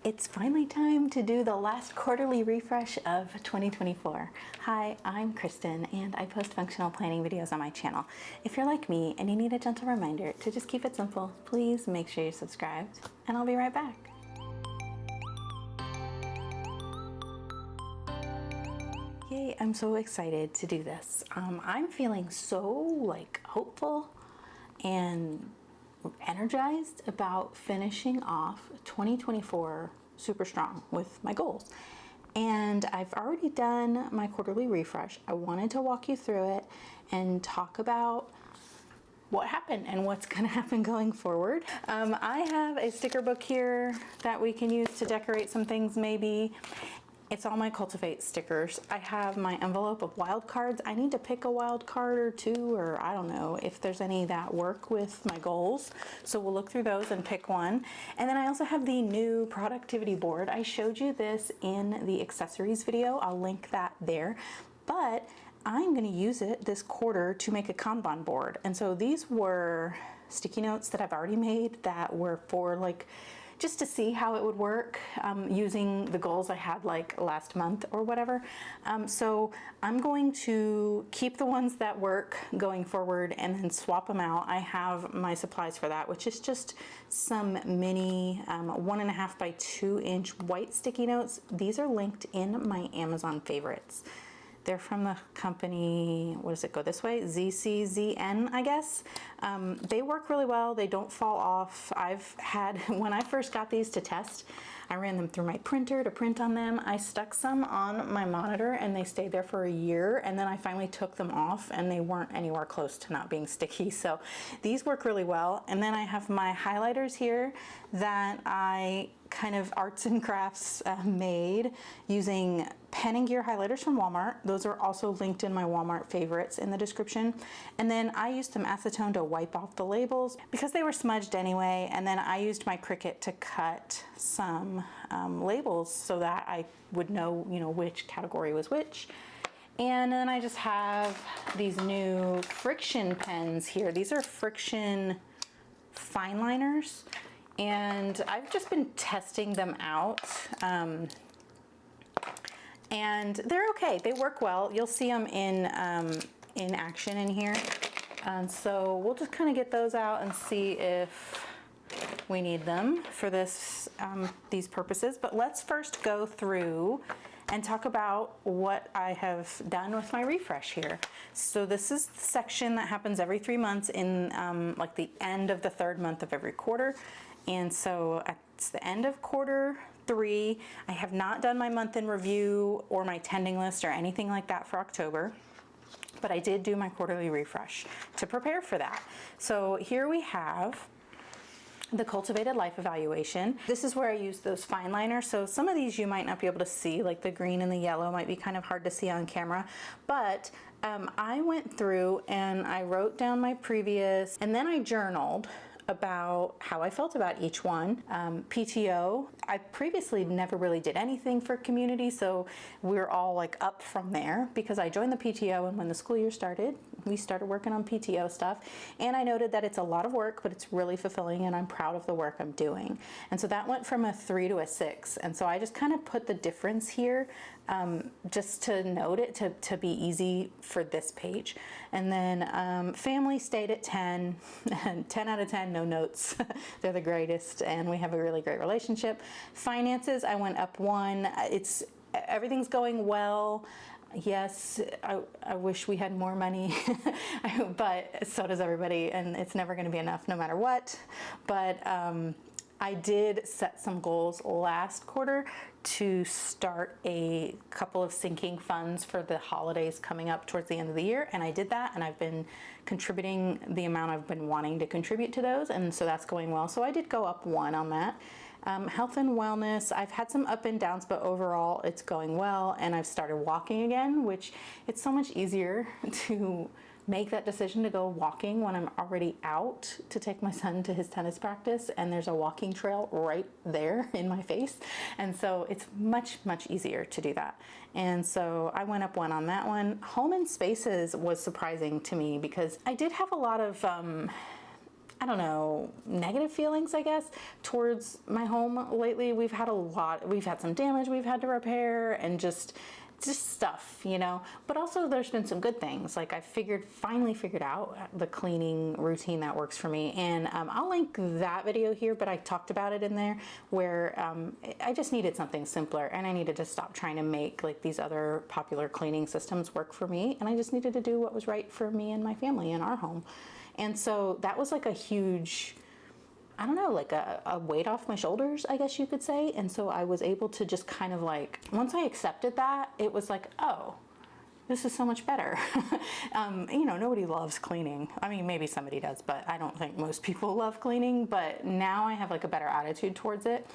It's finally time to do the last quarterly refresh of 2024. Hi, I'm Kristen and I post functional planning videos on my channel. If you're like me and you need a gentle reminder to just keep it simple, please make sure you're subscribed and I'll be right back. Yay, I'm so excited to do this. I'm feeling so hopeful and energized about finishing off 2024 super strong with my goals. And I've already done my quarterly refresh. I wanted to walk you through it and talk about what happened and what's going to happen going forward. I have a sticker book here that we can use to decorate some things maybe. It's all my Cultivate stickers. I have my envelope of wild cards. I need to pick a wild card or two, or I don't know if there's any that work with my goals. So we'll look through those and pick one. And then I also have the new productivity board. I showed you this in the accessories video. I'll link that there. But I'm gonna use it this quarter to make a Kanban board. And so these were sticky notes that I've already made that were for just to see how it would work using the goals I had last month or whatever. So I'm going to keep the ones that work going forward and then swap them out. I have my supplies for that, which is just some mini 1.5 by 2 inch white sticky notes. These are linked in my Amazon favorites. They're from the company, what does it go this way? ZCZN, I guess. They work really well. They don't fall off. When I first got these to test, I ran them through my printer to print on them. I stuck some on my monitor and they stayed there for a year. And then I finally took them off and they weren't anywhere close to not being sticky. So these work really well. And then I have my highlighters here that I kind of arts and crafts made using Pen and Gear highlighters from Walmart. Those are also linked in my Walmart favorites in the description. And then I used some acetone to wipe off the labels because they were smudged anyway. And then I used my Cricut to cut some labels so that I would know, which category was which. And then I just have these new friction pens here. These are friction fine liners. And I've just been testing them out. And they're okay. They work well. You'll see them in action in here. And so we'll just kind of get those out and see if we need them for these purposes. But let's first go through and talk about what I have done with my refresh here. So this is the section that happens every 3 months in the end of the 3rd month of every quarter. And so it's the end of quarter 3. I have not done my month in review or my tending list or anything like that for October, but I did do my quarterly refresh to prepare for that. So here we have the Cultivated Life Evaluation. This is where I use those fine liners. So some of these you might not be able to see, like the green and the yellow might be kind of hard to see on camera, but I went through and I wrote down my previous, and then I journaled about how I felt about each one. PTO, I previously never really did anything for community, so we're all up from there because I joined the PTO, and when the school year started, we started working on PTO stuff, and I noted that it's a lot of work, but it's really fulfilling and I'm proud of the work I'm doing. And so that went from a 3 to a 6. And so I just kind of put the difference here just to note it, to be easy for this page. And then family stayed at 10, 10 out of 10, no notes. They're the greatest and we have a really great relationship. Finances, I went up 1. Everything's going well. Yes, I wish we had more money, but so does everybody, and it's never going to be enough no matter what. But I did set some goals last quarter to start a couple of sinking funds for the holidays coming up towards the end of the year, and I did that, and I've been contributing the amount I've been wanting to contribute to those, and so that's going well. So I did go up 1 on that. Health and wellness, I've had some up and downs, but overall it's going well, and I've started walking again, which it's so much easier to make that decision to go walking when I'm already out to take my son to his tennis practice and there's a walking trail right there in my face. And so it's much, much easier to do that. And so I went up 1 on that one. Home and spaces was surprising to me because I did have a lot of I don't know, negative feelings, I guess, towards my home lately. We've had some damage we've had to repair, and just stuff, you know. But also there's been some good things. Like I finally figured out the cleaning routine that works for me. And I'll link that video here, but I talked about it in there where I just needed something simpler, and I needed to stop trying to make like these other popular cleaning systems work for me. And I just needed to do what was right for me and my family in our home. And so that was like a huge, I don't know, like a weight off my shoulders, I guess you could say. And so I was able to just kind of like, once I accepted that, it was like, oh, this is so much better. You know, nobody loves cleaning. I mean, maybe somebody does, but I don't think most people love cleaning. But now I have like a better attitude towards it.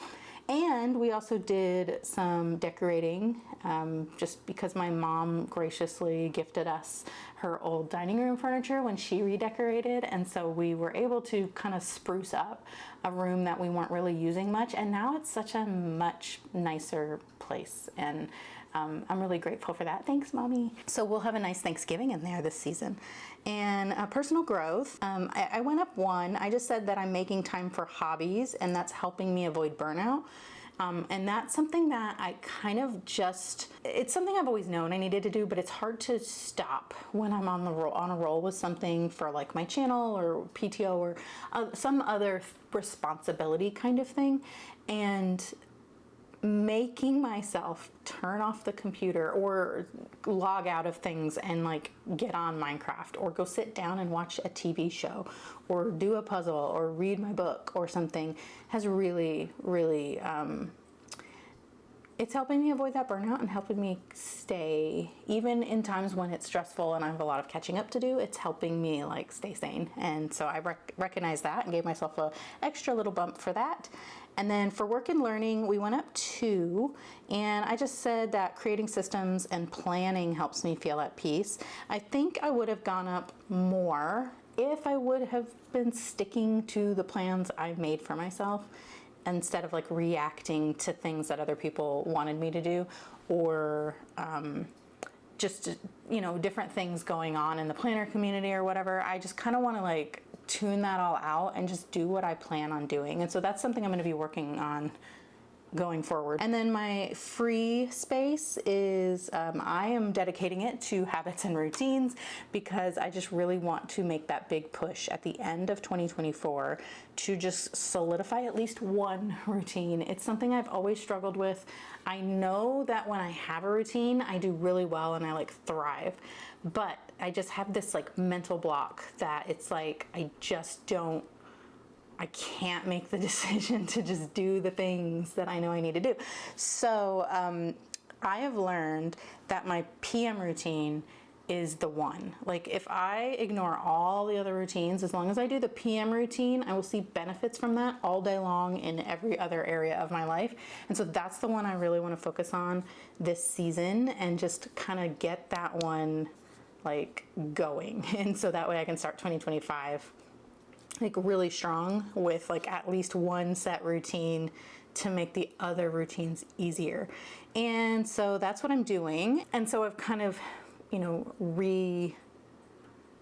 And we also did some decorating, just because my mom graciously gifted us her old dining room furniture when she redecorated. And so we were able to kind of spruce up a room that we weren't really using much. And now it's such a much nicer place. And I'm really grateful for that. Thanks, Mommy. So we'll have a nice Thanksgiving in there this season. And personal growth, I went up one. I just said that I'm making time for hobbies, and that's helping me avoid burnout. And that's something that I kind of it's something I've always known I needed to do, but it's hard to stop when I'm on a roll with something for like my channel or PTO or some other responsibility kind of thing. And making myself turn off the computer or log out of things and like get on Minecraft or go sit down and watch a TV show or do a puzzle or read my book or something has really, really, it's helping me avoid that burnout and helping me stay, even in times when it's stressful and I have a lot of catching up to do, it's helping me like stay sane. And so I recognized that and gave myself a extra little bump for that. And then for work and learning, we went up 2, and I just said that creating systems and planning helps me feel at peace. I think I would have gone up more if I would have been sticking to the plans I've made for myself, instead of like reacting to things that other people wanted me to do, or just, you know, different things going on in the planner community or whatever. I just kind of want to like tune that all out and just do what I plan on doing. And so that's something I'm going to be working on going forward. And then my free space is, I am dedicating it to habits and routines, because I just really want to make that big push at the end of 2024 to just solidify at least one routine. It's something I've always struggled with. I know that when I have a routine, I do really well and I like thrive, but I just have this like mental block that it's like, I can't make the decision to just do the things that I know I need to do. So I have learned that my PM routine is the one. Like if I ignore all the other routines, as long as I do the PM routine, I will see benefits from that all day long in every other area of my life. And so that's the one I really want to focus on this season and just kind of get that one like going. And so that way I can start 2025 like really strong with like at least one set routine to make the other routines easier. And so that's what I'm doing. And so I've kind of, you know,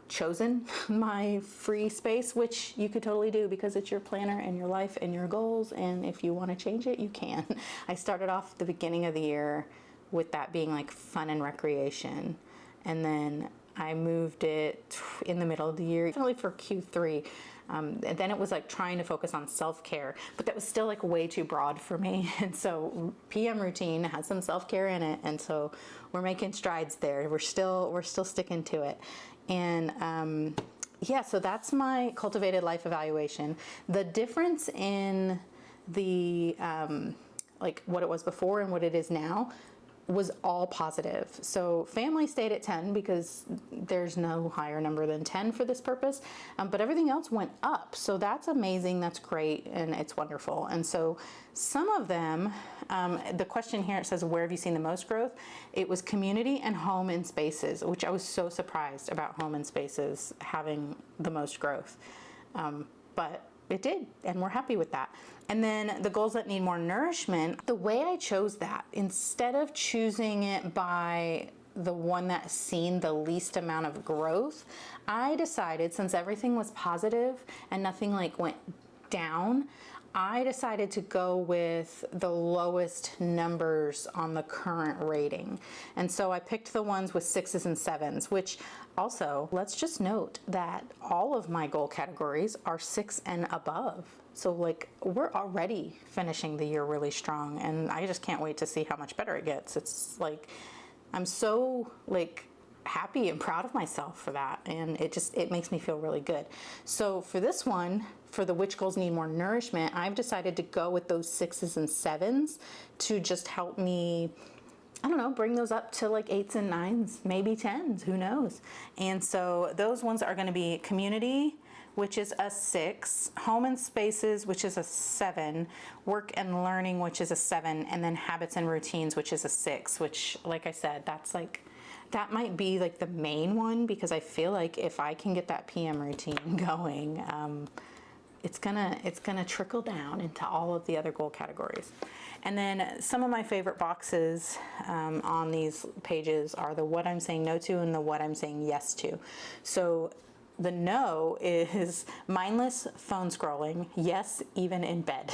chosen my free space, which you could totally do because it's your planner and your life and your goals. And if you want to change it, you can. I started off the beginning of the year with that being like fun and recreation. And then I moved it in the middle of the year, definitely for Q3. And then it was like trying to focus on self-care, but that was still like way too broad for me. And so PM routine has some self-care in it. And so we're making strides there. We're still sticking to it. And yeah, so that's my cultivated life evaluation. The difference in the like what it was before and what it is now was all positive. So family stayed at 10 because there's no higher number than 10 for this purpose, but everything else went up. So that's amazing, that's great, and it's wonderful. And so some of them, the question here, it says, where have you seen the most growth? It was community and home and spaces, which I was so surprised about home and spaces having the most growth. But it did, and we're happy with that. And then the goals that need more nourishment, the way I chose that, instead of choosing it by the one that's seen the least amount of growth, I decided, since everything was positive and nothing like went down, I decided to go with the lowest numbers on the current rating. And so I picked the ones with 6s and 7s, which also, let's just note that all of my goal categories are 6 and above. So like, we're already finishing the year really strong, and I just can't wait to see how much better it gets. It's like, I'm so like happy and proud of myself for that, and it makes me feel really good. So for this one, for the which goals need more nourishment, I've decided to go with those 6s and 7s to just help me, I don't know, bring those up to like 8s and 9s, maybe 10s, who knows. And so those ones are going to be community, which is a 6, home and spaces, which is a 7, work and learning, which is a 7, and then habits and routines, which is a 6, which, like I said, that's like, that might be like the main one, because I feel like if I can get that PM routine going, it's gonna trickle down into all of the other goal categories. And then some of my favorite boxes on these pages are the what I'm saying no to and the what I'm saying yes to. So the no is mindless phone scrolling, yes, even in bed.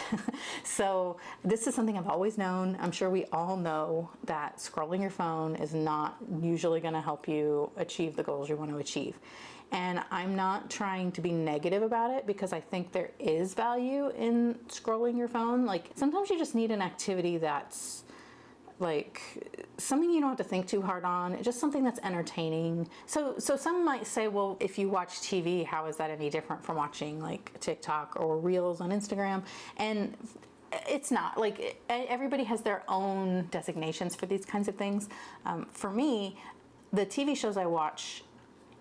So this is something I've always known. I'm sure we all know that scrolling your phone is not usually gonna help you achieve the goals you want to achieve. And I'm not trying to be negative about it, because I think there is value in scrolling your phone. Like, sometimes you just need an activity that's like something you don't have to think too hard on, just something that's entertaining. So some might say, well, if you watch TV, how is that any different from watching like TikTok or Reels on Instagram? And it's not. Like, everybody has their own designations for these kinds of things. For me, the TV shows I watch,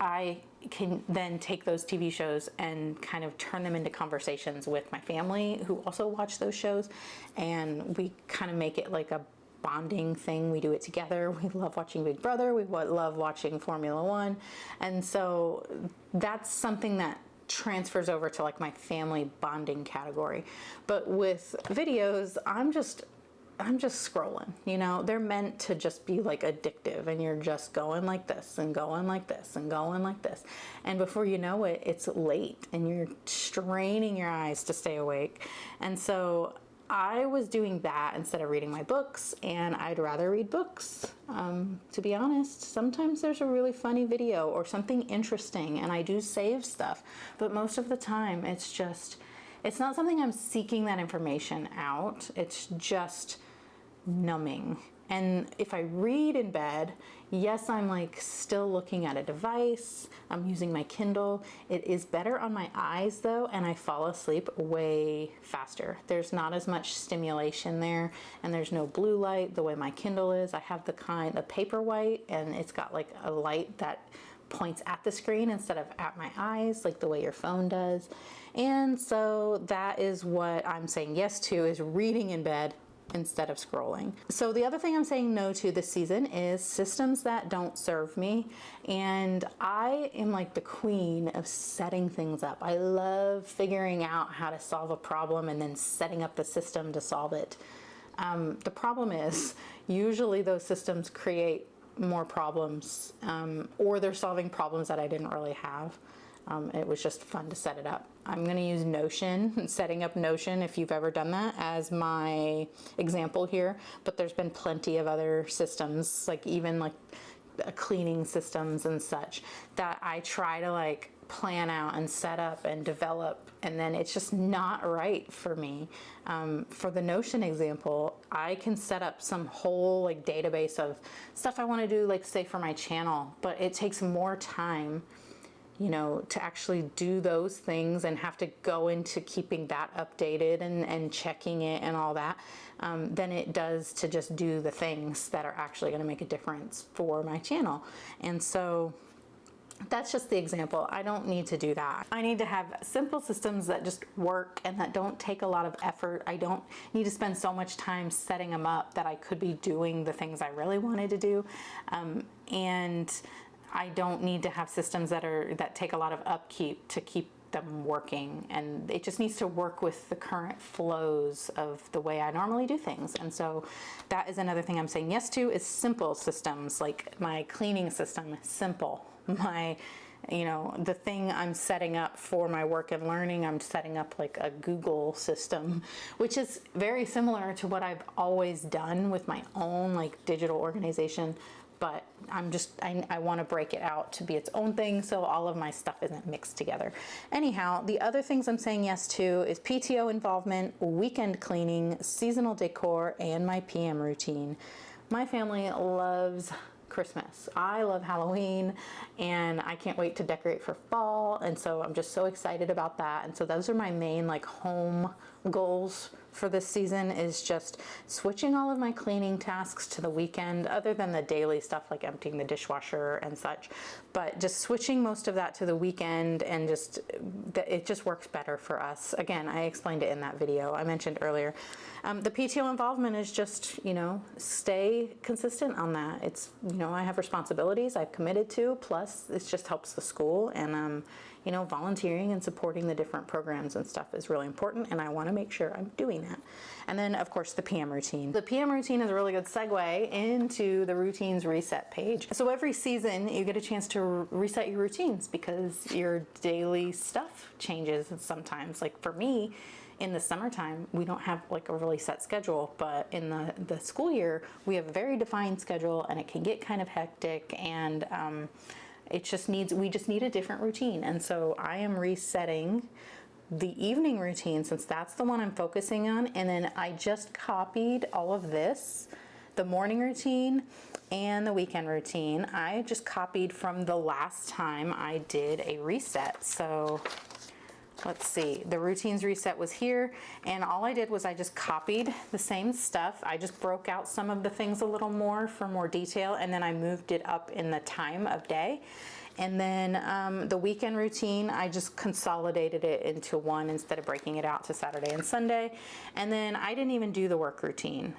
I can then take those TV shows and kind of turn them into conversations with my family who also watch those shows, and we kind of make it like a bonding thing. We do it together. We love watching Big Brother. We love watching Formula One. And so that's something that transfers over to like my family bonding category. But with videos, I'm just scrolling, you know. They're meant to just be like addictive, and you're just going like this and going like this and going like this. And before you know it, it's late and you're straining your eyes to stay awake. And so I was doing that instead of reading my books, and I'd rather read books. To be honest, sometimes there's a really funny video or something interesting, and I do save stuff, but most of the time it's not something I'm seeking that information out. It's just numbing. And if I read in bed, yes, I'm like still looking at a device. I'm using my Kindle. It is better on my eyes though, and I fall asleep way faster. There's not as much stimulation there, and there's no blue light the way my Kindle is. I have the paper white, and it's got like a light that points at the screen instead of at my eyes, like the way your phone does. And so that is what I'm saying yes to, is reading in bed instead of scrolling. So the other thing I'm saying no to this season is systems that don't serve me. And I am like the queen of setting things up. I love figuring out how to solve a problem and then setting up the system to solve it. The problem is usually those systems create more problems, or they're solving problems that I didn't really have. It was just fun to set it up. I'm going to use Notion, setting up Notion, if you've ever done that, as my example here. But there's been plenty of other systems, like even like cleaning systems and such, that I try to like plan out and set up and develop, and then it's just not right for me. For the Notion example, I can set up some whole like database of stuff I want to do, like say for my channel, but it takes more time, you know, to actually do those things and have to go into keeping that updated and checking it and all that, than it does to just do the things that are actually going to make a difference for my channel. And so that's just the example. I don't need to do that. I need to have simple systems that just work and that don't take a lot of effort. I don't need to spend so much time setting them up that I could be doing the things I really wanted to do. And I don't need to have systems that take a lot of upkeep to keep them working, and it just needs to work with the current flows of the way I normally do things. And so that is another thing I'm saying yes to, is simple systems. Like my cleaning system, simple. My, you know, the thing I'm setting up for my work and learning, I'm setting up like a Google system, which is very similar to what I've always done with my own like digital organization. But I want to break it out to be its own thing, so all of my stuff isn't mixed together. Anyhow, the other things I'm saying yes to is PTO involvement, weekend cleaning, seasonal decor, and my PM routine. My family loves Christmas. I love Halloween, and I can't wait to decorate for fall, and so I'm just so excited about that. And so those are my main like home goals for this season, is just switching all of my cleaning tasks to the weekend, other than the daily stuff like emptying the dishwasher and such, but just switching most of that to the weekend, and just it just works better for us. Again, I explained it in that video I mentioned earlier. The PTO involvement is just, you know, stay consistent on that. It's, you know, I have responsibilities I've committed to, plus it just helps the school, and you know, volunteering and supporting the different programs and stuff is really important, and I want to make sure I'm doing that. And then of course the PM routine. The PM routine is a really good segue into the routines reset page. So every season you get a chance to reset your routines, because your daily stuff changes sometimes. Like for me, in the summertime, we don't have like a really set schedule, but in the school year, we have a very defined schedule, and it can get kind of hectic, and we just need a different routine. And so I am resetting the evening routine, since that's the one I'm focusing on. And then I just copied all of this, the morning routine and the weekend routine. I just copied from the last time I did a reset. So let's see, the routines reset was here, and all I did was I just copied the same stuff. I just broke out some of the things a little more for more detail, and then I moved it up in the time of day. And then the weekend routine, I just consolidated it into one instead of breaking it out to Saturday and Sunday. And then I didn't even do the work routine,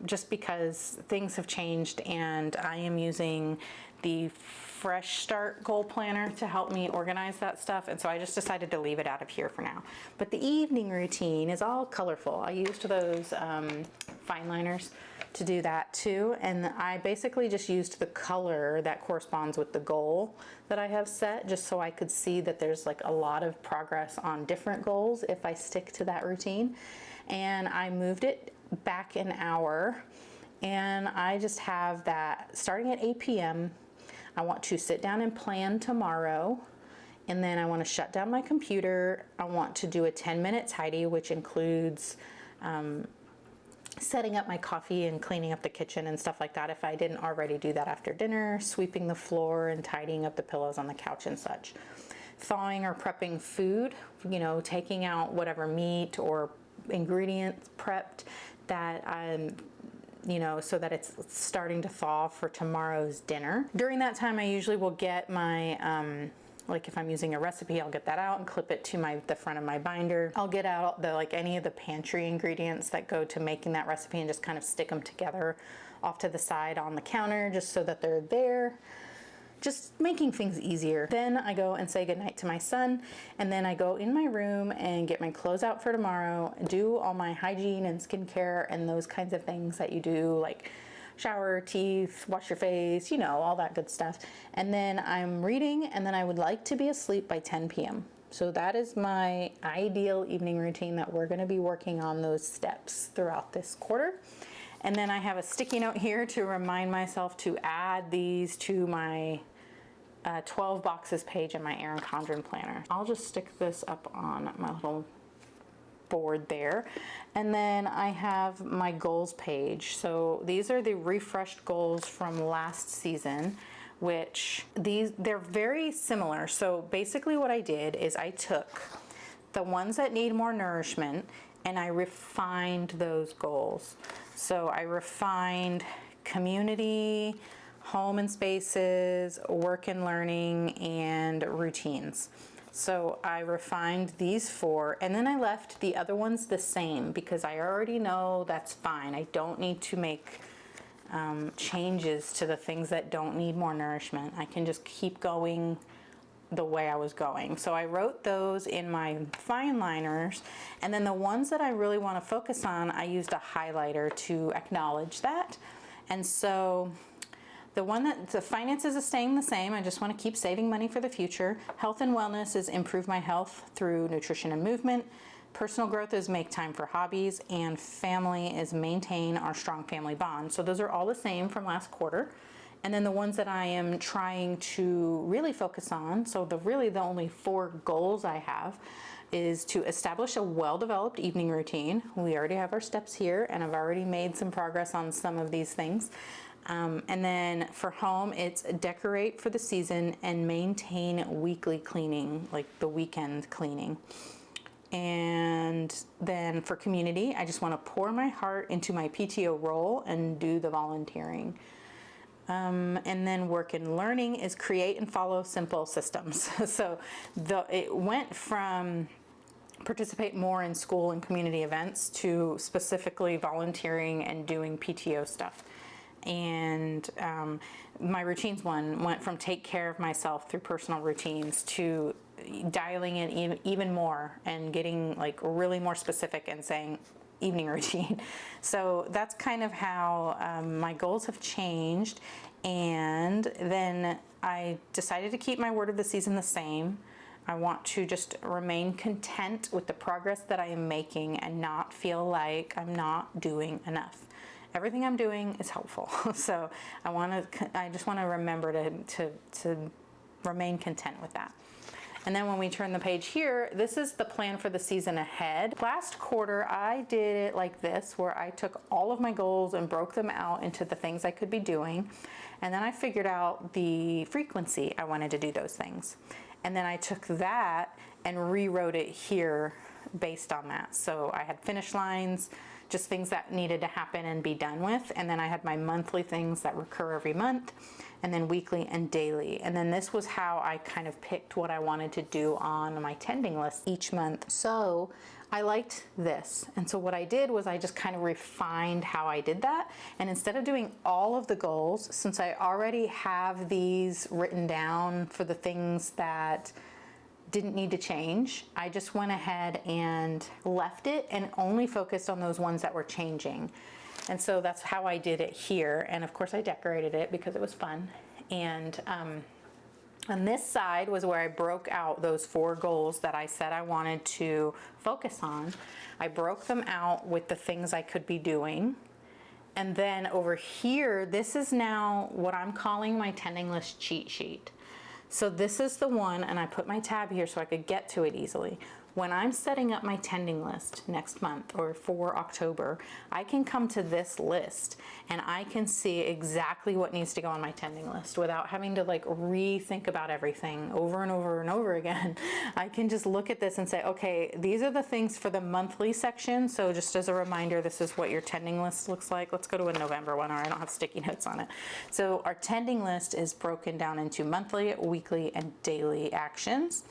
just because things have changed, and I am using the Fresh Start goal planner to help me organize that stuff, and so I just decided to leave it out of here for now. But the evening routine is all colorful. I used those fine liners to do that too, and I basically just used the color that corresponds with the goal that I have set, just so I could see that there's like a lot of progress on different goals if I stick to that routine. And I moved it back an hour, and I just have that starting at 8 p.m. I want to sit down and plan tomorrow, and then I want to shut down my computer. I want to do a 10-minute tidy, which includes setting up my coffee and cleaning up the kitchen and stuff like that if I didn't already do that after dinner, sweeping the floor and tidying up the pillows on the couch and such. Thawing or prepping food, you know, taking out whatever meat or ingredients prepped that you know, so that it's starting to thaw for tomorrow's dinner. During that time, I usually will get my, like if I'm using a recipe, I'll get that out and clip it to the front of my binder. I'll get out like any of the pantry ingredients that go to making that recipe, and just kind of stick them together off to the side on the counter, just so that they're there. Just making things easier. Then I go and say goodnight to my son, and then I go in my room and get my clothes out for tomorrow, do all my hygiene and skincare and those kinds of things that you do, like shower, teeth, wash your face, you know, all that good stuff. And then I'm reading, and then I would like to be asleep by 10 p.m. So that is my ideal evening routine that we're going to be working on those steps throughout this quarter. And then I have a sticky note here to remind myself to add these to my 12 boxes page in my Erin Condren planner. I'll just stick this up on my little board there. And then I have my goals page. So these are the refreshed goals from last season, which they're very similar. So basically what I did is I took the ones that need more nourishment and I refined those goals. So I refined community, home and spaces, work and learning, and routines. So I refined these 4, and then I left the other ones the same because I already know that's fine. I don't need to make changes to the things that don't need more nourishment. I can just keep going the way I was going. So I wrote those in my fine liners, and then the ones that I really want to focus on, I used a highlighter to acknowledge that. And so the one that the finances is staying the same. I just want to keep saving money for the future. Health and wellness is improve my health through nutrition and movement. Personal growth is make time for hobbies, and family is maintain our strong family bond. So those are all the same from last quarter. And then the ones that I am trying to really focus on, so the only 4 goals I have is to establish a well-developed evening routine. We already have our steps here, and I've already made some progress on some of these things. And then for home, it's decorate for the season and maintain weekly cleaning, like the weekend cleaning. And then for community, I just want to pour my heart into my PTO role and do the volunteering. And then work and learning is create and follow simple systems. So it went from participate more in school and community events to specifically volunteering and doing PTO stuff. And my routines one went from take care of myself through personal routines to dialing in even more and getting like really more specific and saying evening routine. So that's kind of how my goals have changed. And then I decided to keep my word of the season the same. I want to just remain content with the progress that I am making and not feel like I'm not doing enough. Everything I'm doing is helpful. So I just want to remember to remain content with that. And then when we turn the page here, this is the plan for the season ahead. Last quarter, I did it like this, where I took all of my goals and broke them out into the things I could be doing. And then I figured out the frequency I wanted to do those things. And then I took that and rewrote it here based on that. So I had finish lines, just things that needed to happen and be done with. And then I had my monthly things that recur every month, and then weekly and daily. And then this was how I kind of picked what I wanted to do on my tending list each month. So I liked this. And so what I did was I just kind of refined how I did that. And instead of doing all of the goals, since I already have these written down for the things that didn't need to change, I just went ahead and left it and only focused on those ones that were changing. And so that's how I did it here. And of course I decorated it because it was fun. And on this side was where I broke out those 4 goals that I said I wanted to focus on. I broke them out with the things I could be doing. And then over here, this is now what I'm calling my tending list cheat sheet. So this is the one, and I put my tab here so I could get to it easily. When I'm setting up my tending list next month or for October, I can come to this list and I can see exactly what needs to go on my tending list without having to like rethink about everything over and over and over again. I can just look at this and say, okay, these are the things for the monthly section. So just as a reminder, this is what your tending list looks like. Let's go to a November one, or I don't have sticky notes on it. So our tending list is broken down into monthly, weekly, and daily actions.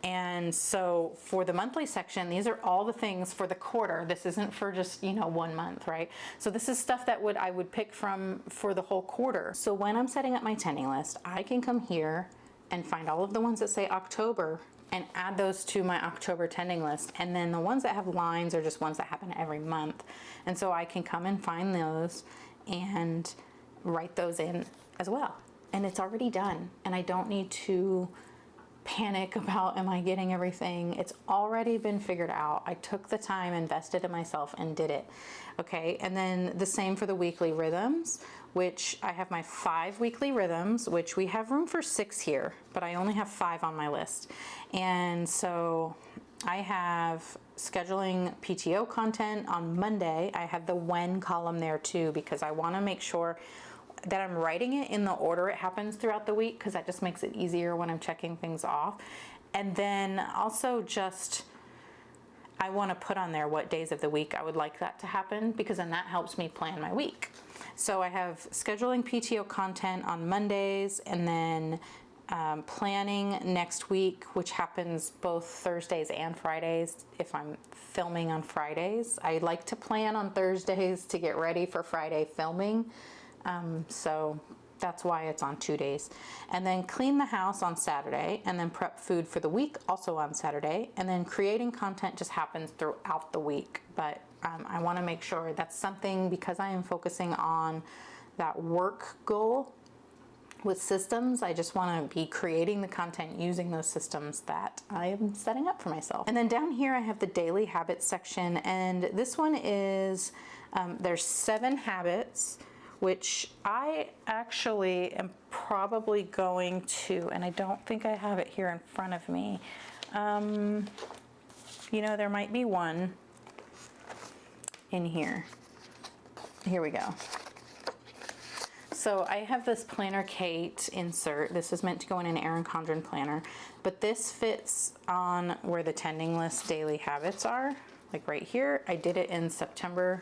And so for the monthly section, these are all the things for the quarter. This isn't for just, 1 month, right? So this is stuff that I would pick from for the whole quarter. So when I'm setting up my tending list, I can come here and find all of the ones that say October and add those to my October tending list. And then the ones that have lines are just ones that happen every month. And so I can come and find those and write those in as well. And it's already done. And I don't need to panic about, am I getting everything? It's already been figured out. I took the time, invested in myself, and did it. Okay, and then the same for the weekly rhythms, which I have my 5 weekly rhythms, which we have room for 6 here, but I only have 5 on my list. And so I have scheduling PTO content on Monday. I have the when column there too, because I want to make sure that I'm writing it in the order it happens throughout the week, because that just makes it easier when I'm checking things off. And then also I want to put on there what days of the week I would like that to happen, because then that helps me plan my week. So I have scheduling PTO content on Mondays, and then planning next week, which happens both Thursdays and Fridays if I'm filming on Fridays. I like to plan on Thursdays to get ready for Friday filming. So That's why it's on 2 days. And then clean the house on Saturday, and then prep food for the week also on Saturday. And then creating content just happens throughout the week. But I want to make sure that's something, because I am focusing on that work goal with systems. I just want to be creating the content using those systems that I am setting up for myself. And then down here I have the daily habits section, and this one is, there's 7 habits, which I actually am probably going to, and I don't think I have it here in front of me. You know, there might be one in here. Here we go. So I have this Planner Kate insert. This is meant to go in an Erin Condren planner, but this fits on where the tending list daily habits are, like right here. I did it in September,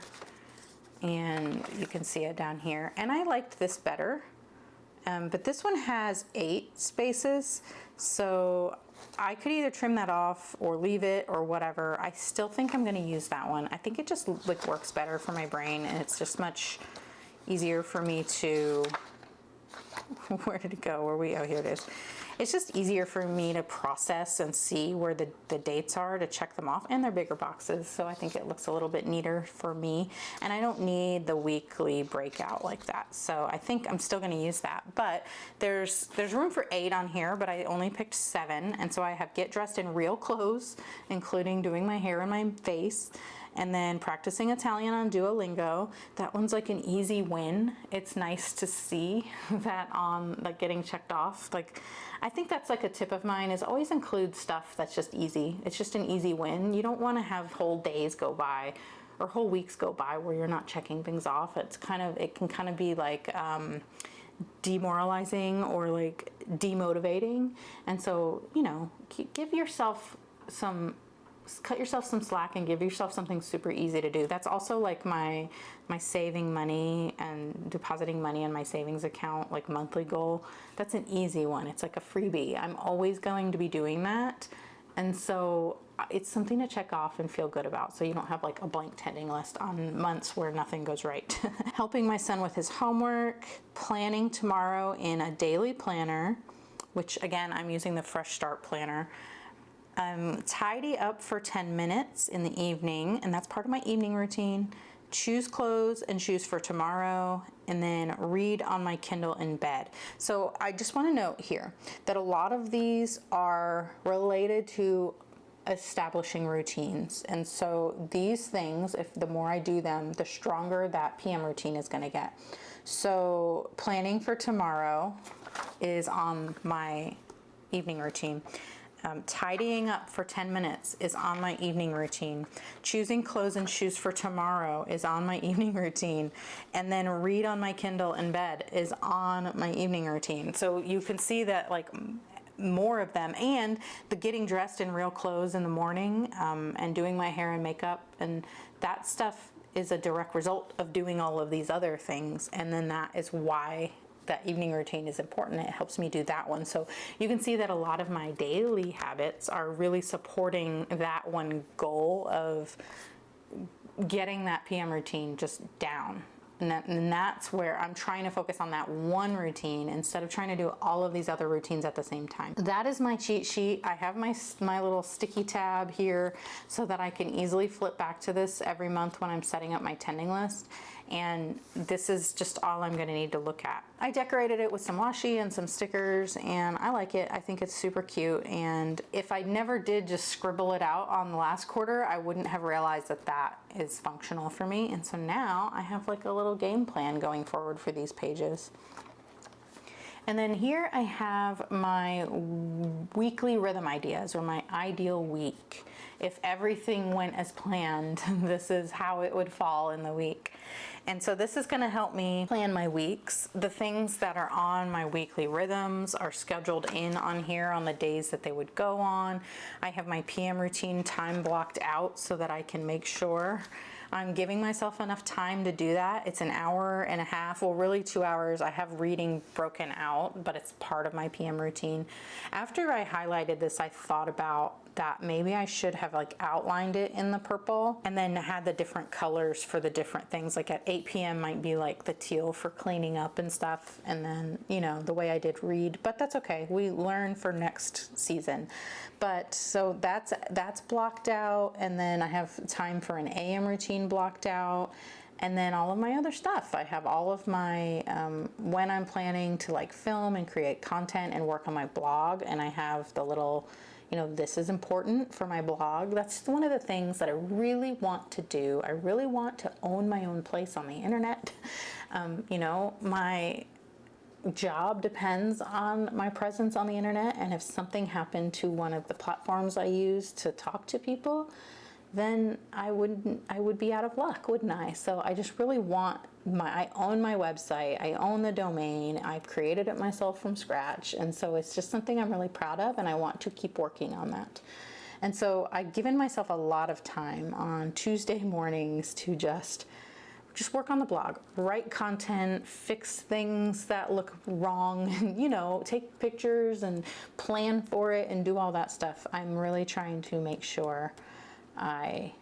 and you can see it down here. And I liked this better, but this one has 8 spaces, so I could either trim that off or leave it or whatever. I still think I'm gonna use that one. I think it just like works better for my brain, and it's just much easier for me to, where did it go? Oh, here it is. It's just easier for me to process and see where the dates are, to check them off, and they're bigger boxes, so I think it looks a little bit neater for me, and I don't need the weekly breakout like that, so I think I'm still gonna use that. But there's room for 8 on here, but I only picked 7, and so I have get dressed in real clothes, including doing my hair and my face, and then practicing Italian on Duolingo. That one's like an easy win. It's nice to see that on, like, getting checked off. Like, I think that's like a tip of mine, is always include stuff that's just easy. It's just an easy win. You don't want to have whole days go by or whole weeks go by where you're not checking things off. It can kind of be like demoralizing or like demotivating. And so, you know, give yourself cut yourself some slack and give yourself something super easy to do. That's also like my saving money and depositing money in my savings account, like monthly goal. That's an easy one. It's like a freebie. I'm always going to be doing that. And so it's something to check off and feel good about, so you don't have like a blank tending list on months where nothing goes right. Helping my son with his homework, planning tomorrow in a daily planner, which again, I'm using the Fresh Start planner. Tidy up for 10 minutes in the evening, and that's part of my evening routine. Choose clothes and shoes for tomorrow, and then read on my Kindle in bed. So I just want to note here that a lot of these are related to establishing routines, and so these things, if the more I do them, the stronger that PM routine is going to get. So planning for tomorrow is on my evening routine. Tidying up for 10 minutes is on my evening routine. Choosing clothes and shoes for tomorrow is on my evening routine. And then read on my Kindle in bed is on my evening routine. So you can see that, like, more of them, and the getting dressed in real clothes in the morning, and doing my hair and makeup, and that stuff is a direct result of doing all of these other things. And then that is why that evening routine is important. It helps me do that one. So you can see that a lot of my daily habits are really supporting that one goal of getting that PM routine just down. And that's where I'm trying to focus on that one routine instead of trying to do all of these other routines at the same time. That is my cheat sheet. I have my little sticky tab here so that I can easily flip back to this every month when I'm setting up my tending list. And this is just all I'm going to need to look at. I decorated it with some washi and some stickers, and I like it. I think it's super cute, and if I never did just scribble it out on the last quarter, I wouldn't have realized that that is functional for me. And so now I have like a little game plan going forward for these pages. And then here I have my weekly rhythm ideas, or my ideal week. If everything went as planned, this is how it would fall in the week. And so this is going to help me plan my weeks. The things that are on my weekly rhythms are scheduled in on here on the days that they would go on. I have my PM routine time blocked out so that I can make sure I'm giving myself enough time to do that. It's an hour and a half, well, really 2 hours. I have reading broken out, but it's part of my PM routine. After I highlighted this, I thought about that maybe I should have like outlined it in the purple and then had the different colors for the different things. Like at 8 p.m. might be like the teal for cleaning up and stuff. And then, you know, the way I did read, but that's okay. We learn for next season. But so that's blocked out. And then I have time for an AM routine blocked out. And then all of my other stuff. I have all of my, when I'm planning to like film and create content and work on my blog, and I have the little, you know, this is important for my blog. That's one of the things that I really want to do. I really want to own my own place on the internet. You know, my job depends on my presence on the internet, and if something happened to one of the platforms I use to talk to people, then I would be out of luck, wouldn't I? So I just really want I own my website, I own the domain, I've created it myself from scratch. And so it's just something I'm really proud of, and I want to keep working on that. And so I've given myself a lot of time on Tuesday mornings to just work on the blog, write content, fix things that look wrong, and, you know, take pictures and plan for it and do all that stuff. I'm really trying to make sure I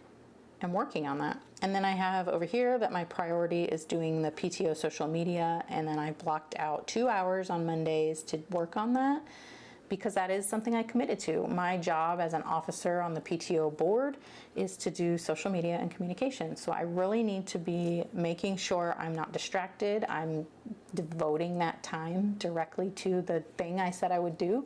am working on that. And then I have over here that my priority is doing the PTO social media, and then I blocked out 2 hours on Mondays to work on that because that is something I committed to. My job as an officer on the PTO board is to do social media and communication. So I really need to be making sure I'm not distracted. I'm devoting that time directly to the thing I said I would do,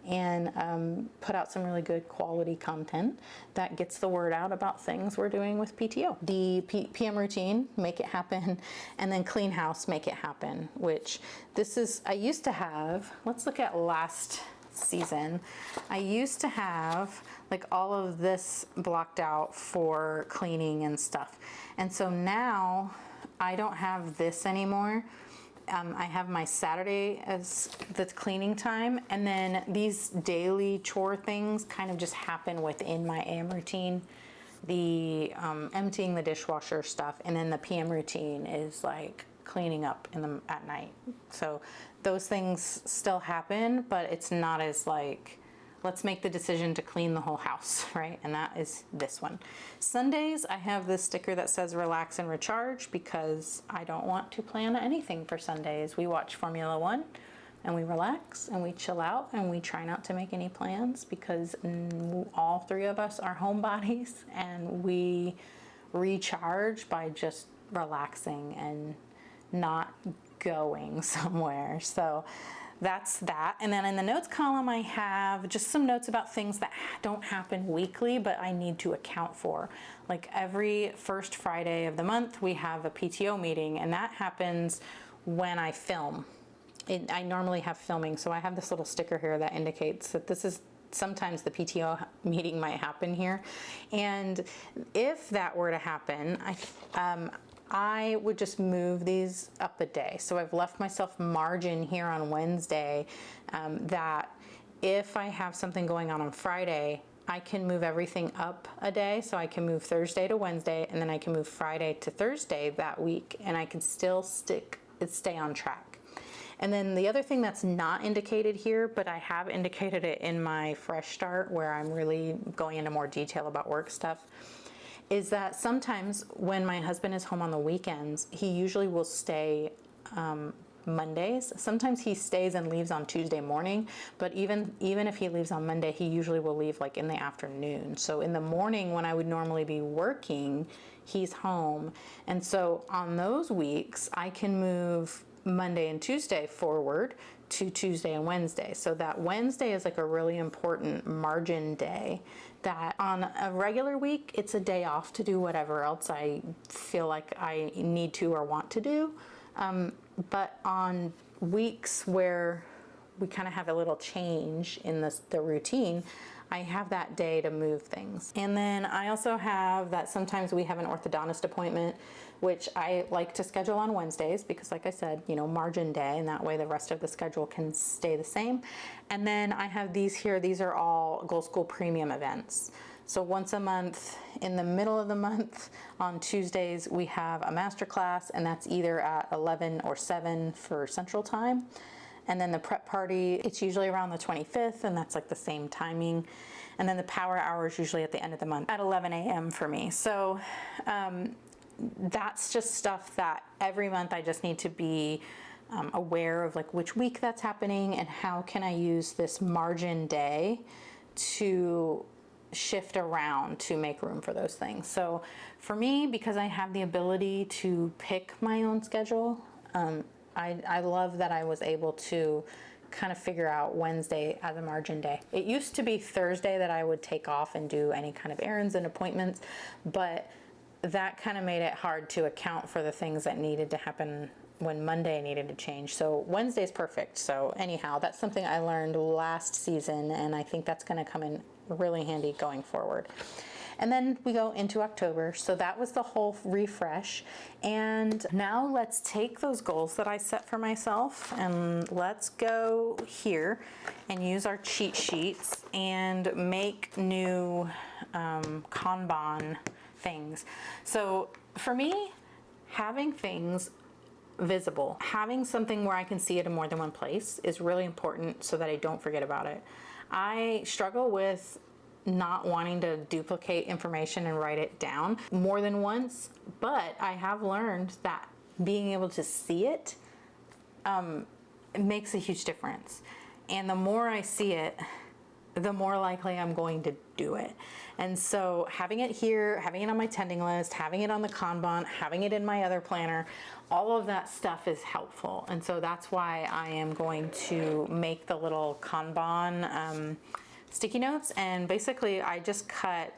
and put out some really good quality content that gets the word out about things we're doing with PTO. The PM routine, make it happen, and then clean house, make it happen, which I used to have, let's look at last season. I used to have like all of this blocked out for cleaning and stuff. And so now I don't have this anymore. I have my Saturday as the cleaning time, and then these daily chore things kind of just happen within my AM routine. The emptying the dishwasher stuff, and then the PM routine is like cleaning up at night. So those things still happen, but it's not as like, let's make the decision to clean the whole house, right? And that is this one. Sundays, I have this sticker that says relax and recharge because I don't want to plan anything for Sundays. We watch Formula One and we relax and we chill out and we try not to make any plans because all three of us are homebodies, and we recharge by just relaxing and not going somewhere. So that's that. And then in the notes column, I have just some notes about things that don't happen weekly, but I need to account for. Like every first Friday of the month, we have a PTO meeting, and that happens when I film. I normally have filming, so I have this little sticker here that indicates that this is sometimes the PTO meeting might happen here. And if that were to happen, I would just move these up a day. So I've left myself margin here on Wednesday that if I have something going on Friday, I can move everything up a day. So I can move Thursday to Wednesday, and then I can move Friday to Thursday that week, and I can still stay on track. And then the other thing that's not indicated here, but I have indicated it in my fresh start where I'm really going into more detail about work stuff, is that sometimes when my husband is home on the weekends, he usually will stay Mondays. Sometimes he stays and leaves on Tuesday morning, but even if he leaves on Monday, he usually will leave like in the afternoon. So in the morning when I would normally be working, he's home. And so on those weeks, I can move Monday and Tuesday forward to Tuesday and Wednesday. So that Wednesday is like a really important margin day that on a regular week, it's a day off to do whatever else I feel like I need to or want to do. But on weeks where we kind of have a little change in the routine, I have that day to move things. And then I also have that sometimes we have an orthodontist appointment, which I like to schedule on Wednesdays because, like I said, you know, margin day, and that way the rest of the schedule can stay the same. And then I have these here. These are all Goal School Premium events. So once a month, in the middle of the month, on Tuesdays, we have a masterclass, and that's either at 11 or 7 for Central Time. And then the prep party, it's usually around the 25th, and that's like the same timing. And then the power hour is usually at the end of the month at 11 a.m. for me. So that's just stuff that every month I just need to be aware of, like which week that's happening and how can I use this margin day to shift around to make room for those things. So for me, because I have the ability to pick my own schedule, I love that I was able to kind of figure out Wednesday as a margin day. It used to be Thursday that I would take off and do any kind of errands and appointments, but that kind of made it hard to account for the things that needed to happen when Monday needed to change. So Wednesday's perfect. So anyhow, that's something I learned last season, and I think that's going to come in really handy going forward. And then we go into October. So that was the whole refresh. And now let's take those goals that I set for myself and let's go here and use our cheat sheets and make new Kanban things. So for me, having things visible, having something where I can see it in more than one place is really important so that I don't forget about it. I struggle with not wanting to duplicate information and write it down more than once, but I have learned that being able to see it, it makes a huge difference. And the more I see it, the more likely I'm going to do it. And so having it here, having it on my tending list, having it on the Kanban, having it in my other planner, all of that stuff is helpful. And so that's why I am going to make the little Kanban sticky notes. And basically I just cut,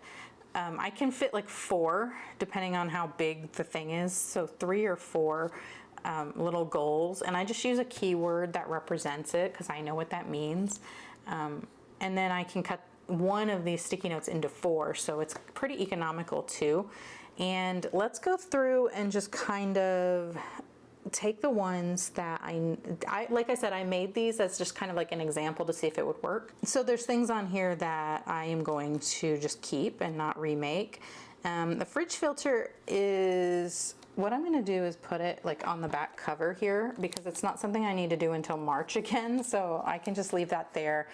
I can fit like 4 depending on how big the thing is. So 3 or 4 little goals. And I just use a keyword that represents it because I know what that means. And then I can cut one of these sticky notes into 4, so it's pretty economical too. And let's go through and just kind of take the ones that I like I said, I made these as just kind of like an example to see if it would work. So there's things on here that I am going to just keep and not remake. The fridge filter is, what I'm gonna do is put it like on the back cover here because it's not something I need to do until March again, so I can just leave that there.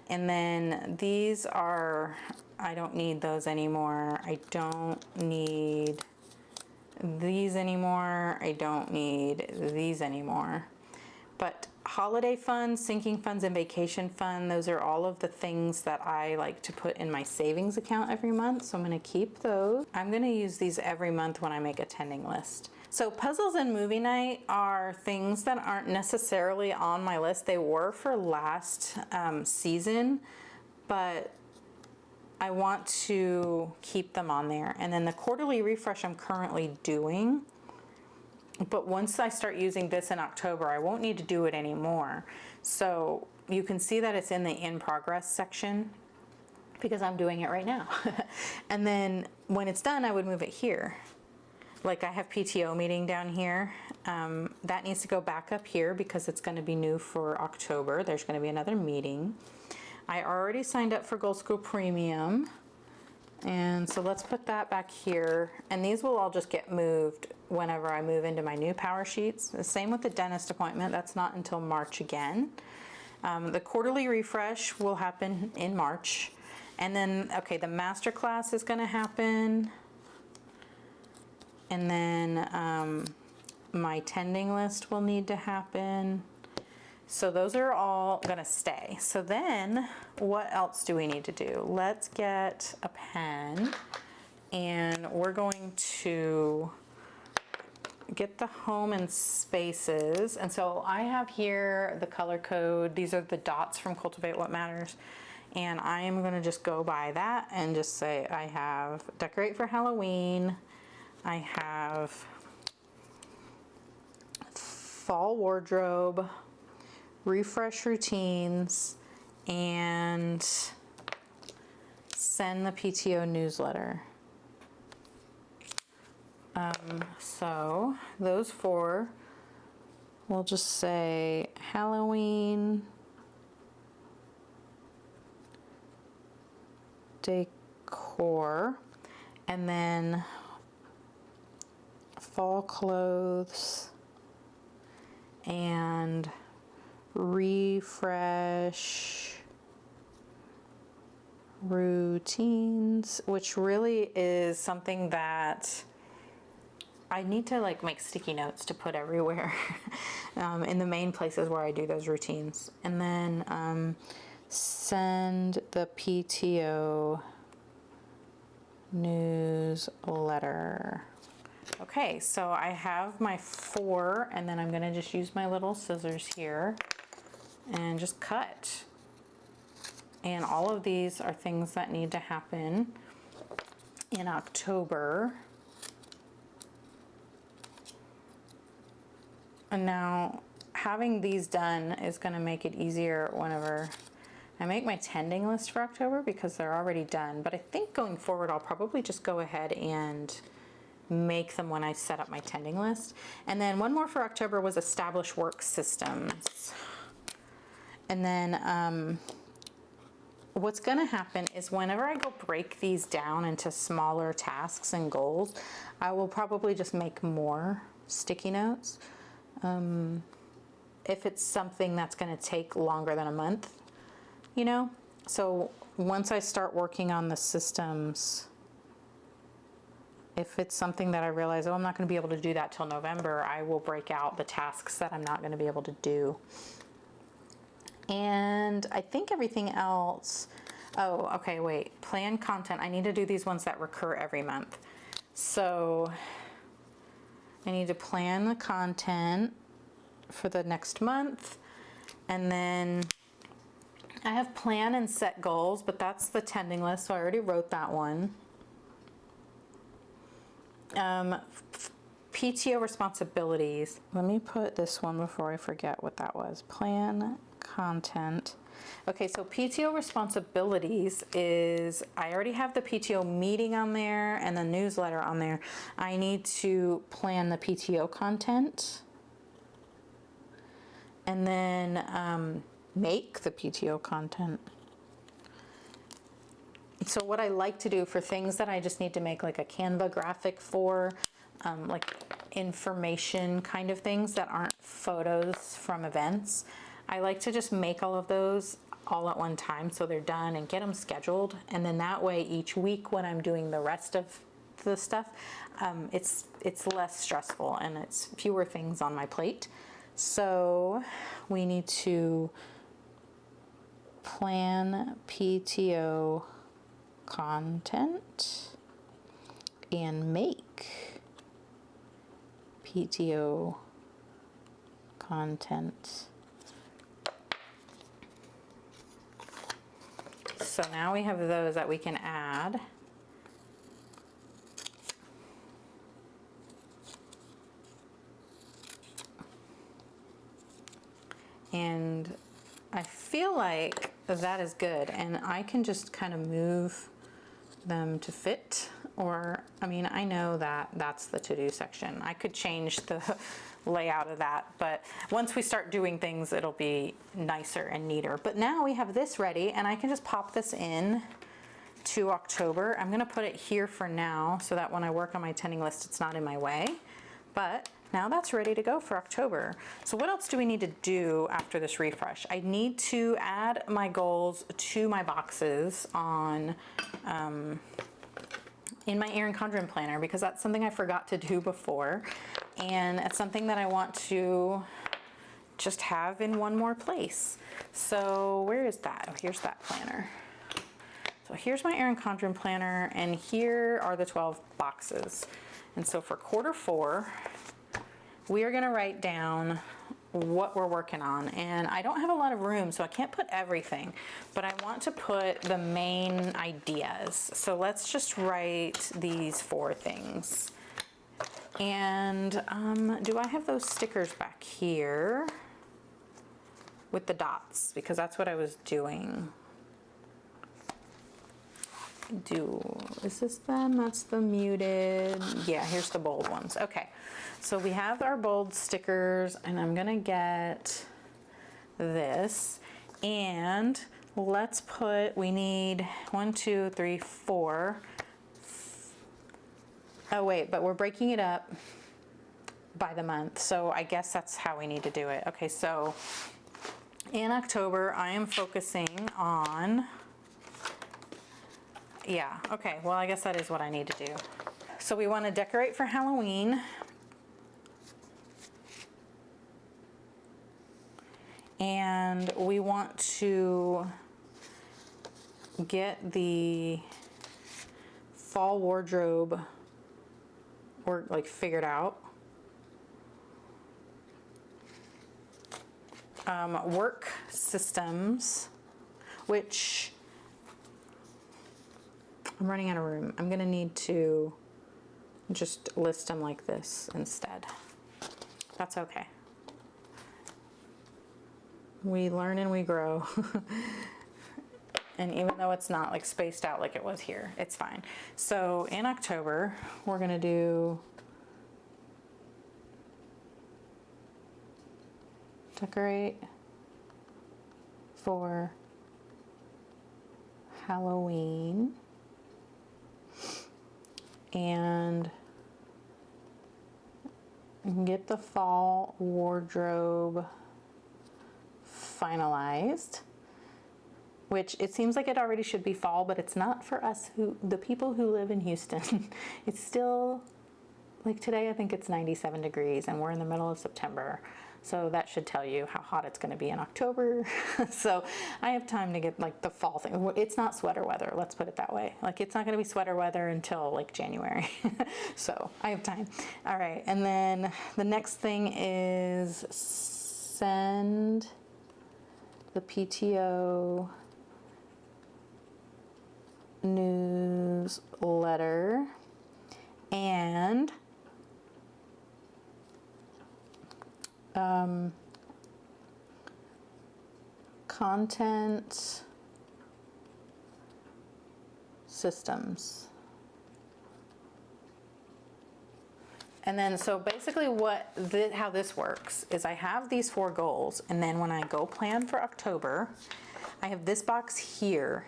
And then these are, I don't need those anymore. I don't need these anymore. I don't need these anymore. But holiday funds, sinking funds, and vacation fund, those are all of the things that I like to put in my savings account every month. So I'm gonna keep those. I'm gonna use these every month when I make a tending list. So puzzles and movie night are things that aren't necessarily on my list. They were for last season, but I want to keep them on there. And then the quarterly refresh I'm currently doing, but once I start using this in October, I won't need to do it anymore. So you can see that it's in the in progress section because I'm doing it right now. And then when it's done, I would move it here. Like I have PTO meeting down here. That needs to go back up here because it's going to be new for October. There's going to be another meeting. I already signed up for Gold School Premium. And so let's put that back here. And these will all just get moved whenever I move into my new PowerSheets. The same with the dentist appointment. That's not until March again. The quarterly refresh will happen in March. And then, okay, the masterclass is going to happen. And then my tending list will need to happen. So those are all gonna stay. So then what else do we need to do? Let's get a pen and we're going to get the home and spaces. And so I have here the color code. These are the dots from Cultivate What Matters. And I am gonna just go by that and just say I have decorate for Halloween. I have fall wardrobe, refresh routines, and send the PTO newsletter. So those 4, we'll just say Halloween, decor, and then fall clothes and refresh routines. routines, which really is something that I need to like make sticky notes to put everywhere in the main places where I do those routines. And then send the PTO newsletter. Okay, so I have my 4, and then I'm gonna just use my little scissors here and just cut. And all of these are things that need to happen in October. And now having these done is gonna make it easier whenever I make my tending list for October, because they're already done. But I think going forward, I'll probably just go ahead and make them when I set up my tending list. And then one more for October was establish work systems. And then what's gonna happen is whenever I go break these down into smaller tasks and goals, I will probably just make more sticky notes. If it's something that's gonna take longer than a month, you know? So once I start working on the systems, if it's something that I realize, oh, I'm not gonna be able to do that till November, I will break out the tasks that I'm not gonna be able to do. And I think everything else, oh, okay, wait, plan content. I need to do these ones that recur every month. So I need to plan the content for the next month. And then I have plan and set goals, but that's the tending list, so I already wrote that one. PTO responsibilities. Let me put this one before I forget what that was. Plan content. Okay, so PTO responsibilities is, I already have the PTO meeting on there and the newsletter on there. I need to plan the PTO content and then make the PTO content. So what I like to do for things that I just need to make like a Canva graphic for, like information kind of things that aren't photos from events, I like to just make all of those all at one time so they're done and get them scheduled. And then that way each week when I'm doing the rest of the stuff, it's less stressful and it's fewer things on my plate. So we need to plan PTO content and make PTO content. So now we have those that we can add. And I feel like that is good, and I can just kind of move them to fit, or, I mean, I know that that's the to-do section. I could change the layout of that, but once we start doing things, it'll be nicer and neater. But now we have this ready, and I can just pop this in to October. I'm gonna put it here for now so that when I work on my tending list, it's not in my way. But now that's ready to go for October. So what else do we need to do after this refresh? I need to add my goals to my boxes on in my Erin Condren planner, because that's something I forgot to do before. And it's something that I want to just have in one more place. So where is that? Oh, here's that planner. So here's my Erin Condren planner, and here are the 12 boxes. And so for Q4, we are gonna write down what we're working on. And I don't have a lot of room, so I can't put everything, but I want to put the main ideas. So let's just write these 4 things. And do I have those stickers back here with the dots? Because that's what I was doing. Is this them? That's the muted. Yeah, here's the bold ones. Okay, so we have our bold stickers, and I'm gonna get this, and let's put, we need 1, 2, 3, 4. Oh wait, but we're breaking it up by the month, so I guess that's how we need to do it. Okay, so in October, I am focusing on Yeah, okay, well, I guess that is what I need to do. So we want to decorate for Halloween. And we want to get the fall wardrobe or like figured out. Work systems, which I'm running out of room. I'm gonna need to just list them like this instead. That's okay. We learn and we grow. And even though it's not like spaced out like it was here, it's fine. So in October, we're gonna do decorate for Halloween and get the fall wardrobe finalized, which it seems like it already should be fall, but it's not for us, the people who live in Houston. It's still, like today I think it's 97 degrees and we're in the middle of September. So that should tell you how hot it's gonna be in October. So I have time to get like the fall thing. It's not sweater weather, let's put it that way. Like it's not gonna be sweater weather until like January. So I have time. All right, and then the next thing is send the PTO newsletter and content systems. And then, so basically how this works is I have these 4 goals, and then when I go plan for October, I have this box here.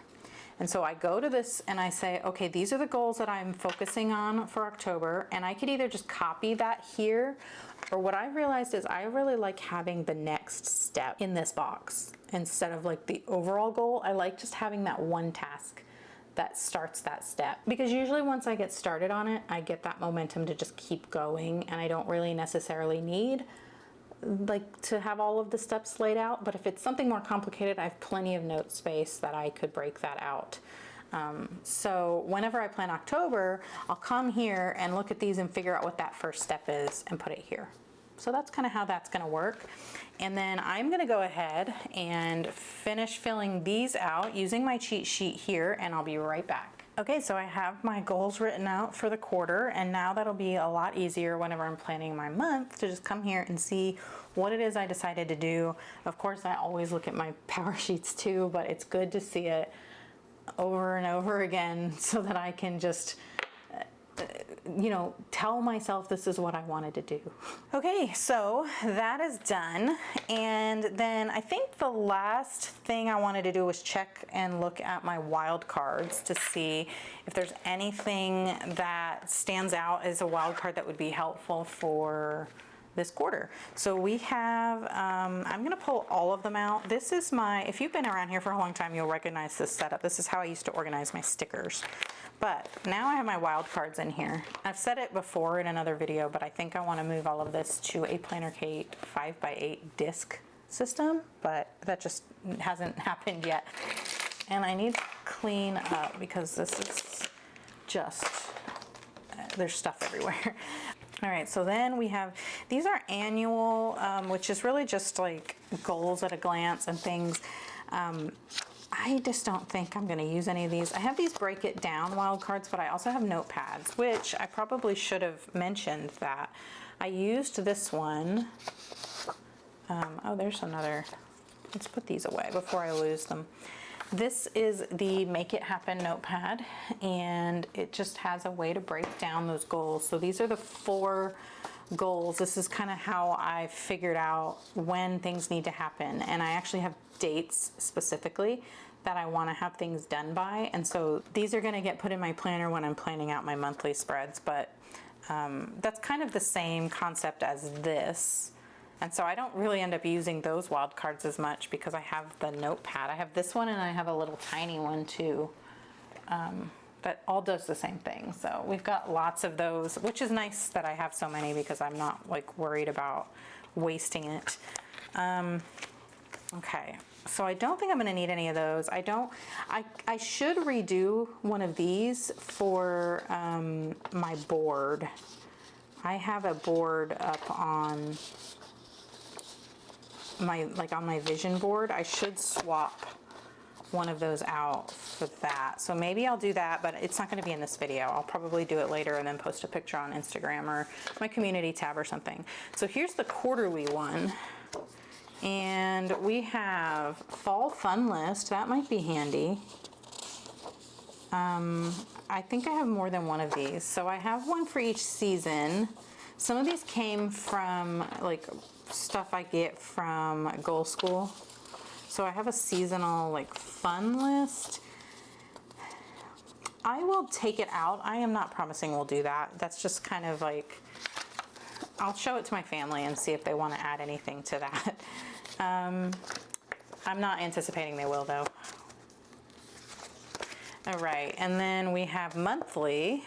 And so I go to this and I say, okay, these are the goals that I'm focusing on for October, and I could either just copy that here, or what I realized is I really like having the next step in this box instead of like the overall goal. I like just having that one task that starts that step, because usually once I get started on it, I get that momentum to just keep going, and I don't really necessarily need like to have all of the steps laid out. But if it's something more complicated, I have plenty of note space that I could break that out. So whenever I plan October, I'll come here and look at these and figure out what that first step is and put it here. So that's kind of how that's going to work. And then I'm going to go ahead and finish filling these out using my cheat sheet here, and I'll be right back. Okay, so I have my goals written out for the quarter, and now that'll be a lot easier whenever I'm planning my month to just come here and see what it is I decided to do. Of course, I always look at my PowerSheets too, but it's good to see it over and over again so that I can just tell myself this is what I wanted to do. Okay, so that is done. And then I think the last thing I wanted to do was check and look at my wild cards to see if there's anything that stands out as a wild card that would be helpful for this quarter. So we have, I'm gonna pull all of them out. This is if you've been around here for a long time, you'll recognize this setup. This is how I used to organize my stickers. But now I have my wild cards in here. I've said it before in another video, but I think I wanna move all of this to a Planner Kate 5x8 disc system, but that just hasn't happened yet. And I need to clean up because this is just, there's stuff everywhere. All right, so then we have, these are annual, which is really just like goals at a glance and things. I just don't think I'm gonna use any of these. I have these break it down wild cards, but I also have notepads, which I probably should have mentioned that. I used this one. Oh, there's another. Let's put these away before I lose them. This is the Make It Happen notepad, and it just has a way to break down those goals. So these are the 4 goals. This is kind of how I figured out when things need to happen. And I actually have dates specifically that I want to have things done by. And so these are going to get put in my planner when I'm planning out my monthly spreads, but that's kind of the same concept as this. And so I don't really end up using those wild cards as much because I have the notepad. I have this one and I have a little tiny one too. that all does the same thing. So we've got lots of those, which is nice that I have so many because I'm not like worried about wasting it. Okay, so I don't think I'm gonna need any of those. I should redo one of these for my board. I have a board up on my, like on my vision board. I should swap one of those out for that. So maybe I'll do that, but it's not gonna be in this video. I'll probably do it later and then post a picture on Instagram or my community tab or something. So here's the quarterly one. And we have fall fun list. That might be handy. I think I have more than one of these. So I have one for each season. Some of these came from like stuff I get from Goal School. So I have a seasonal like fun list. I will take it out. I am not promising we'll do that. That's just kind of like, I'll show it to my family and see if they want to add anything to that. I'm not anticipating they will though. All right, and then we have monthly.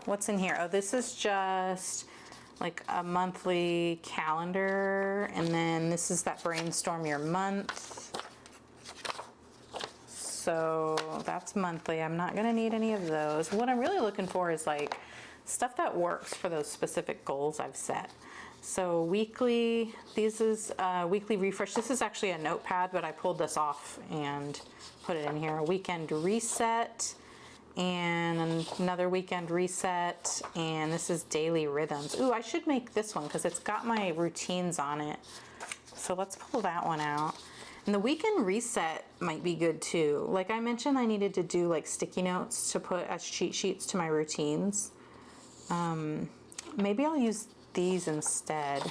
What's in here? Oh, this is just like a monthly calendar, and then this is that brainstorm your month. So that's monthly. I'm not gonna need any of those. What I'm really looking for is like stuff that works for those specific goals I've set. So weekly, this is weekly refresh. This is actually a notepad, but I pulled this off and put it in here. A weekend reset and another weekend reset. And this is daily rhythms. Ooh, I should make this one because it's got my routines on it. So let's pull that one out. And the weekend reset might be good too. Like I mentioned, I needed to do like sticky notes to put as cheat sheets to my routines. Maybe I'll use these instead.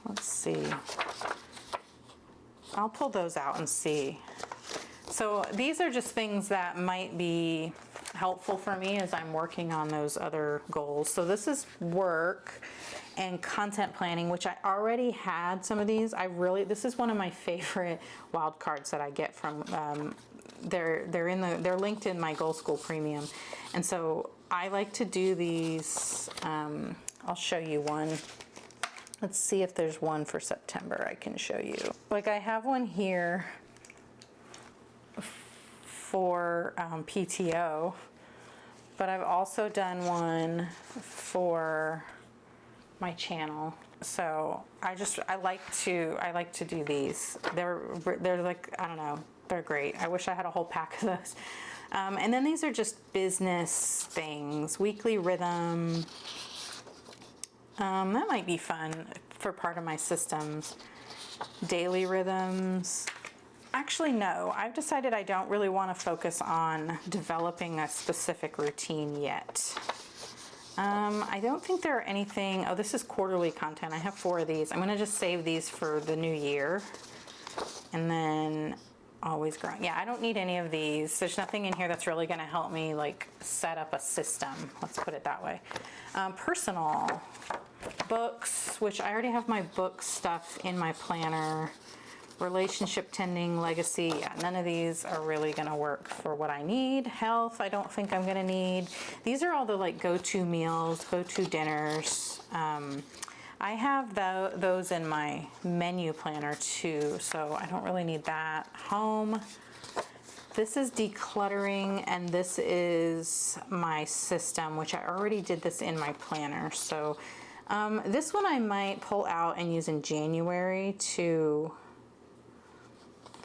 Let's see. I'll pull those out and see. So these are just things that might be helpful for me as I'm working on those other goals. So this is work and content planning, which I already had some of these. This is one of my favorite wild cards that I get from, they're linked in my Goal School Premium. And so I like to do these, I'll show you one. Let's see if there's one for September I can show you. Like I have one here for PTO, but I've also done one for my channel. So I like to do these. They're like, I don't know, they're great. I wish I had a whole pack of those. And then these are just business things, weekly rhythm. That might be fun for part of my systems. Daily rhythms. Actually, no, I've decided I don't really want to focus on developing a specific routine yet. I don't think there are anything, oh, this is quarterly content. I have 4 of these. I'm going to just save these for the new year. And then always growing. Yeah, I don't need any of these. There's nothing in here that's really going to help me like set up a system. Let's put it that way. Personal books, which I already have my book stuff in my planner. Relationship tending, legacy. Yeah, none of these are really going to work for what I need. Health, I don't think I'm going to need. These are all the like go-to meals, go-to dinners. I have those in my menu planner too, so I don't really need that. Home. This is decluttering, and this is my system, which I already did this in my planner. So this one I might pull out and use in January to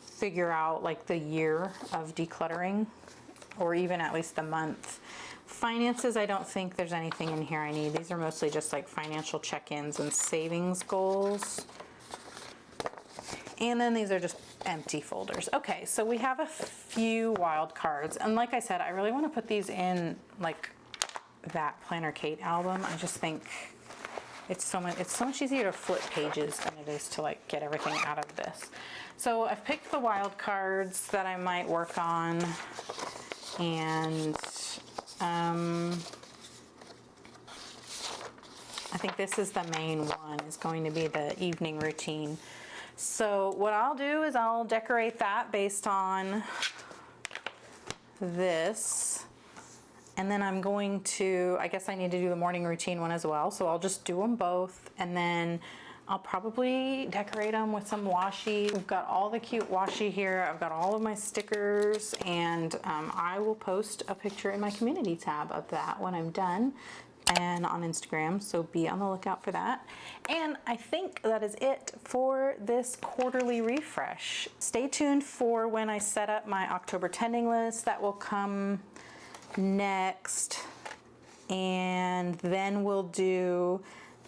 figure out like the year of decluttering, or even at least the month. Finances, I don't think there's anything in here I need. These are mostly just like financial check-ins and savings goals. And then these are just empty folders. Okay, so we have a few wild cards. And like I said, I really want to put these in like that Planner Kate album. I just think it's so much easier to flip pages than it is to like get everything out of this. So I've picked the wild cards that I might work on, and I think this is the main one, is going to be the evening routine. So what I'll do is I'll decorate that based on this. And then I'm going to, I guess I need to do the morning routine one as well. So I'll just do them both, and then I'll probably decorate them with some washi. We've got all the cute washi here. I've got all of my stickers, and I will post a picture in my community tab of that when I'm done, and on Instagram, so be on the lookout for that. And I think that is it for this quarterly refresh. Stay tuned for when I set up my October tending list. That will come next, and then we'll do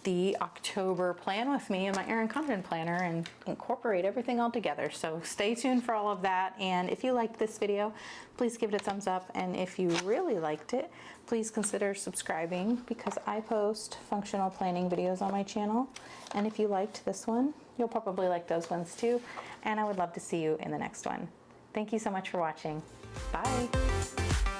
the October plan with me and my Erin Condon planner and incorporate everything all together. So stay tuned for all of that, and if you liked this video, please give it a thumbs up, and if you really liked it, please consider subscribing, because I post functional planning videos on my channel, and if you liked this one, you'll probably like those ones too, and I would love to see you in the next one. Thank you so much for watching. Bye.